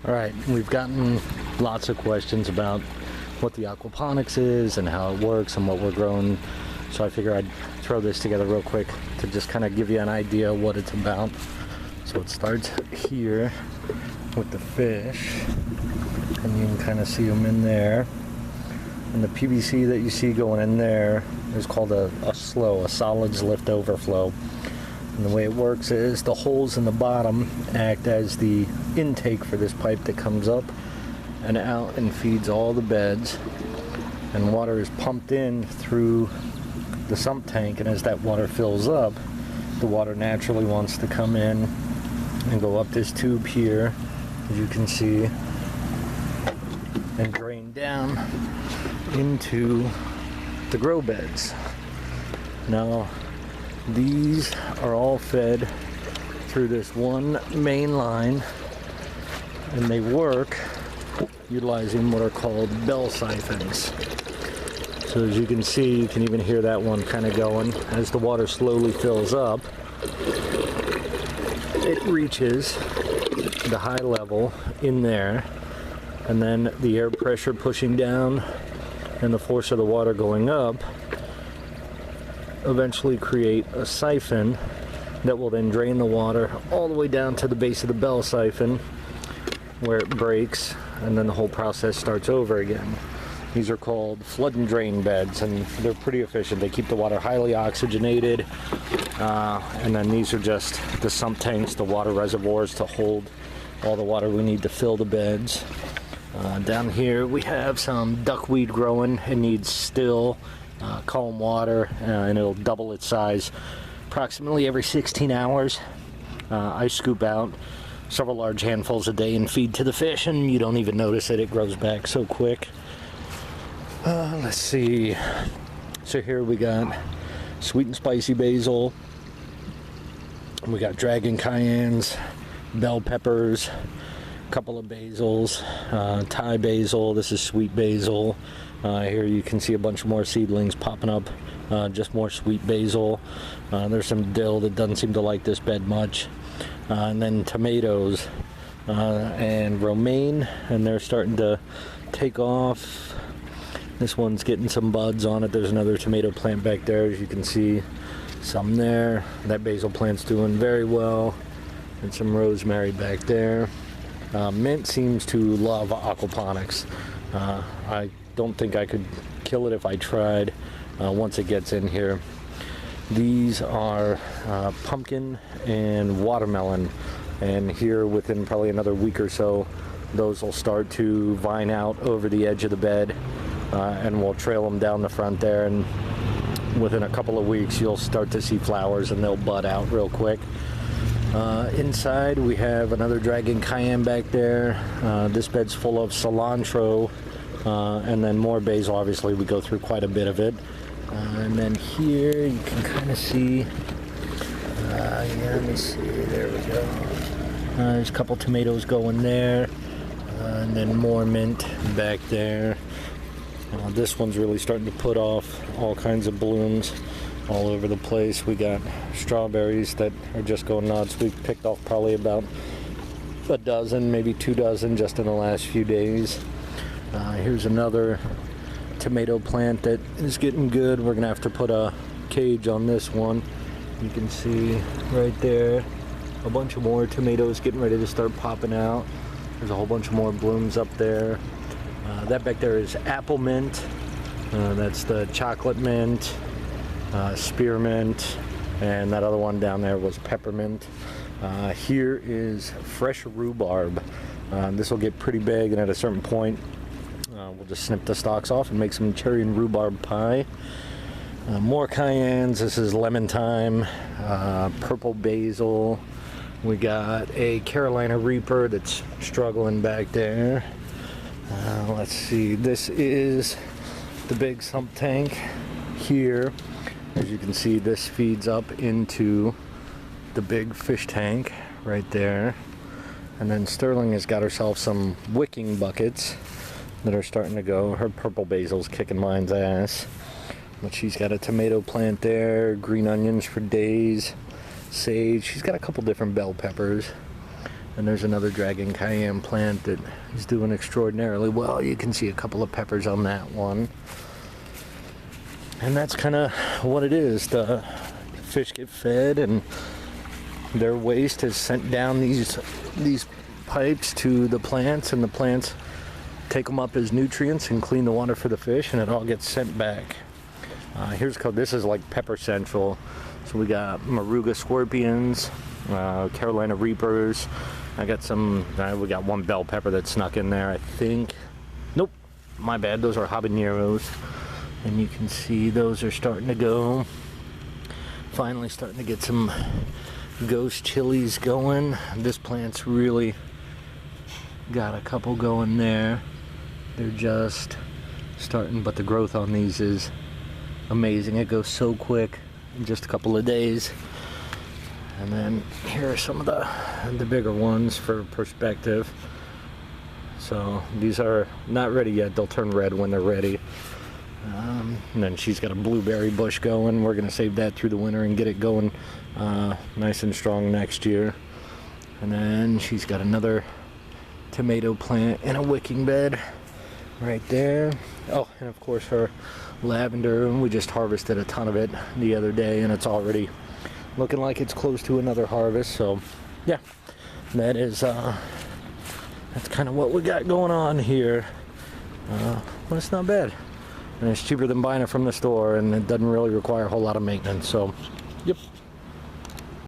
All right, we've gotten lots of questions about what the aquaponics is and how it works and what we're growing. So I figure I'd throw this together real quick to just kind of give you an idea of what it's about. So it starts here with the fish, and you can kind of see them in there. And the PVC that you see going in there is called a SLOW, a solids lift overflow. And the way it works is the holes in the bottom act as the intake for this pipe that comes up and out and feeds all the beds. And water is pumped in through the sump tank, and as that water fills up, the water naturally wants to come in and go up this tube here, as you can see, and drain down into the grow beds. Now, these are all fed through this one main line, and they work utilizing what are called bell siphons. So as you can see, you can even hear that one kind of going. As the water slowly fills up, it reaches the high level in there, and then the air pressure pushing down and the force of the water going up eventually create a siphon that will then drain the water all the way down to the base of the bell siphon, where it breaks, and then the whole process starts over again. These are called flood and drain beds, and they're pretty efficient. They keep the water highly oxygenated, and then these are just the sump tanks, the water reservoirs to hold all the water we need to fill the beds. Down here we have some duckweed growing. It needs still, calm water, and it'll double its size approximately every 16 hours. I scoop out several large handfuls a day and feed to the fish, and you don't even notice it. It grows back so quick. Let's see. So here we got sweet and spicy basil. We got dragon cayennes, bell peppers, a couple of basils, Thai basil. This is sweet basil. Here you can see a bunch more seedlings popping up, just more sweet basil. There's some dill that doesn't seem to like this bed much. And then tomatoes and romaine, and they're starting to take off. This one's getting some buds on it. There's another tomato plant back there, as you can see, some there. That basil plant's doing very well, and some rosemary back there. Mint seems to love aquaponics. I don't think I could kill it if I tried once it gets in here. These are pumpkin and watermelon, and here within probably another week or so, those will start to vine out over the edge of the bed, and we'll trail them down the front there, and within a couple of weeks you'll start to see flowers and they'll bud out real quick. Inside we have another dragon cayenne back there. This bed's full of cilantro, and then more basil. Obviously we go through quite a bit of it. And then here you can kind of see, let me see, there we go. There's a couple tomatoes going there, and then more mint back there. This one's really starting to put off all kinds of blooms all over the place. We got strawberries that are just going nuts. We've picked off probably about a dozen, maybe 2 dozen just in the last few days. Here's another tomato plant that is getting good. We're gonna have to put a cage on this one. You can see right there a bunch of more tomatoes getting ready to start popping out. There's a whole bunch of more blooms up there. That back there is apple mint. That's the chocolate mint, spearmint, and that other one down there was peppermint. Here is fresh rhubarb. This will get pretty big, and at a certain point we'll just snip the stalks off and make some cherry and rhubarb pie. More cayennes. This is lemon thyme, purple basil. We got a Carolina Reaper that's struggling back there. Let's see, this is the big sump tank here. As you can see, this feeds up into the big fish tank right there. And then Sterling has got herself some wicking buckets that are starting to go. Her purple basil's kicking mine's ass. But she's got a tomato plant there, green onions for days, sage. She's got a couple different bell peppers. And there's another dragon cayenne plant that is doing extraordinarily well. You can see a couple of peppers on that one. And that's kind of what it is. The fish get fed and their waste is sent down these pipes to the plants, and the plants take them up as nutrients and clean the water for the fish, and it all gets sent back. This is like Pepper Central. So we got Maruga scorpions, Carolina reapers. I got we got one bell pepper that snuck in there, I think. Nope, my bad, those are habaneros. And you can see those are starting to go. Finally starting to get some ghost chilies going. This plant's really got a couple going there. They're just starting, but the growth on these is amazing. It goes so quick in just a couple of days. And then here are some of the bigger ones for perspective. So these are not ready yet. They'll turn red when they're ready. And then she's got a blueberry bush going. We're going to save that through the winter and get it going nice and strong next year. And then she's got another tomato plant in a wicking bed right there. Oh, and of course her lavender. We just harvested a ton of it the other day, and it's already looking like it's close to another harvest. So yeah, that is that's kind of what we got going on here. But it's not bad, and it's cheaper than buying it from the store, and it doesn't really require a whole lot of maintenance. So yep.